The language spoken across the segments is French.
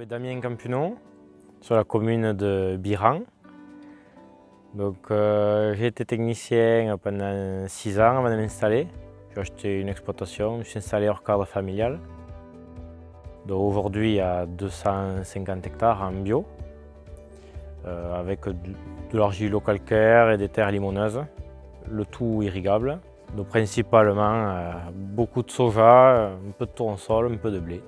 Damien Campuno, sur la commune de Biran. Donc, j'ai été technicien pendant 6 ans avant de m'installer. J'ai acheté une exploitation, je me suis installé hors cadre familial. Aujourd'hui, il y a 250 hectares en bio, avec de l'argilo-calcaire et des terres limoneuses, le tout irrigable. Donc, principalement, beaucoup de soja, un peu de tournesol, un peu de blé.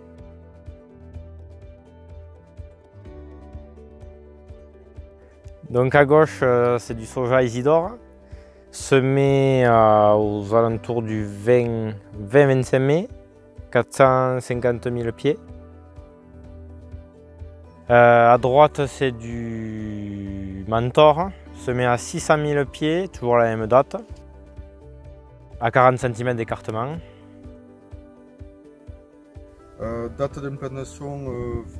Donc à gauche, c'est du soja Isidore, semé aux alentours du 20-25 mai, 450 000 pieds. À droite, c'est du Mentor, semé à 600 000 pieds, toujours la même date, à 40 cm d'écartement. Date d'implantation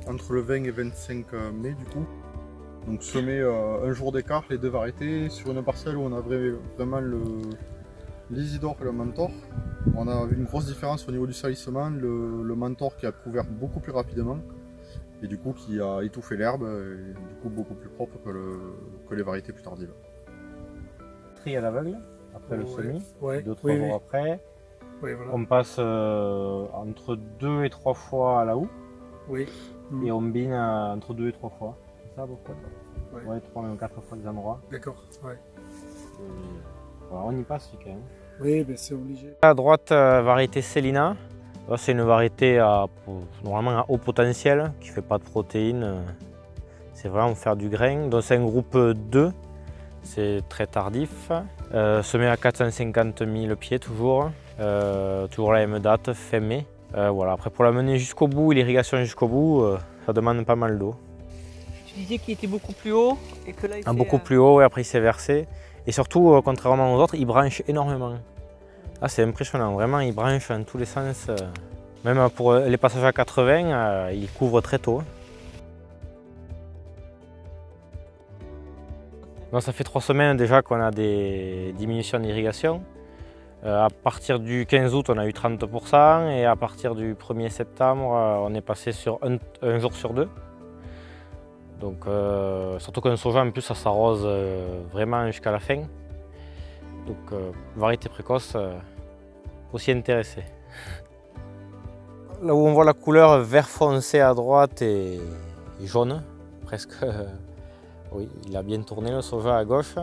entre le 20 et 25 mai du coup. Donc semé un jour d'écart les deux variétés sur une parcelle où on a vraiment l'Isidore et le Mentor. On a vu une grosse différence au niveau du salissement, le Mentor qui a couvert beaucoup plus rapidement et du coup qui a étouffé l'herbe et du coup beaucoup plus propre que les variétés plus tardives. Tri à l'aveugle, après le semis, 2-3 jours après. Oui, voilà. On passe entre 2 et 3 fois à la houe et on bine entre 2 et 3 fois. Ça, pourquoi ouais, 3 même 4 fois des endroits. D'accord, ouais. Voilà, on y passe quand même. Oui, ben c'est obligé. À droite, variété Célina. C'est une variété normalement à haut potentiel, qui ne fait pas de protéines. C'est vraiment faire du grain. Donc c'est un groupe 2, c'est très tardif. Semé à 450 000 pieds toujours. Toujours la même date, fin mai. Voilà. Après pour la mener jusqu'au bout, l'irrigation jusqu'au bout, ça demande pas mal d'eau. Tu disais qu'il était beaucoup plus haut et que là il fait... Beaucoup plus haut et après il s'est versé. Et surtout, contrairement aux autres, il branche énormément. Là c'est impressionnant, vraiment il branche dans tous les sens. Même pour les passages à 80, il couvre très tôt. Donc, ça fait 3 semaines déjà qu'on a des diminutions d'irrigation. À partir du 15 août, on a eu 30% et à partir du 1er septembre, on est passé sur un jour sur 2. Donc, surtout qu'un soja, en plus, ça s'arrose vraiment jusqu'à la fin. Donc, variété précoce, aussi intéressée. Là où on voit la couleur vert foncé à droite et jaune, presque. Oui, il a bien tourné le soja à gauche.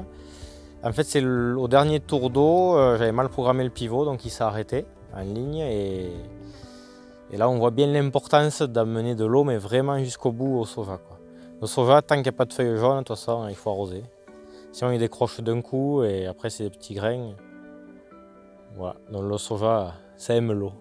En fait, c'est au dernier tour d'eau, j'avais mal programmé le pivot, donc il s'est arrêté en ligne. Et là, on voit bien l'importance d'amener de l'eau, mais vraiment jusqu'au bout au soja, quoi. Le soja, tant qu'il n'y a pas de feuilles jaunes, de toute façon, il faut arroser. Sinon, il décroche d'un coup et après, c'est des petits grains. Voilà, donc le soja, ça aime l'eau.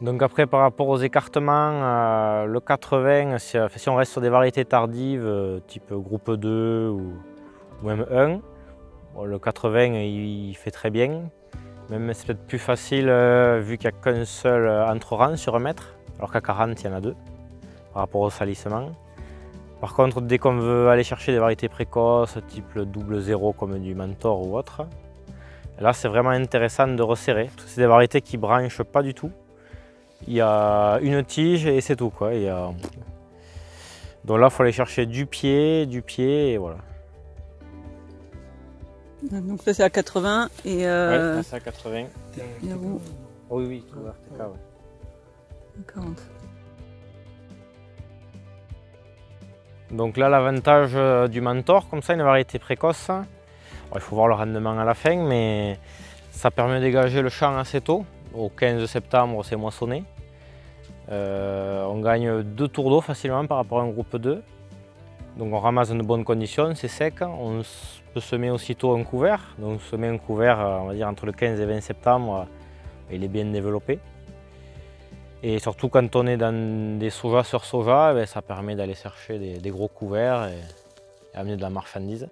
Donc après, par rapport aux écartements, le 80, si on reste sur des variétés tardives, type groupe 2 ou même 1, bon, le 80, il fait très bien. Même c'est peut-être plus facile vu qu'il n'y a qu'un seul entre-rang sur 1 mètre, alors qu'à 40, il y en a 2 par rapport au salissement. Par contre, dès qu'on veut aller chercher des variétés précoces, type le double 0 comme du Mentor ou autre, là c'est vraiment intéressant de resserrer. C'est des variétés qui ne branchent pas du tout. Il y a une tige et c'est tout, quoi. Donc là, il faut aller chercher du pied et voilà. Donc ça c'est à 80 et... Oui, là c'est à 80. Et à vous Oui, tout RTK, ouais. À 40. Donc là, l'avantage du Mentor, comme ça, une variété précoce, bon, il faut voir le rendement à la fin, mais ça permet de dégager le champ assez tôt. Au 15 septembre, c'est moissonné. On gagne 2 tours d'eau facilement par rapport à un groupe 2. Donc on ramasse dans de bonnes conditions, c'est sec. On peut semer aussitôt un couvert. Donc semer un couvert, on va dire entre le 15 et 20 septembre, il est bien développé. Et surtout quand on est dans des soja sur soja, ça permet d'aller chercher des gros couverts et amener de la marchandise.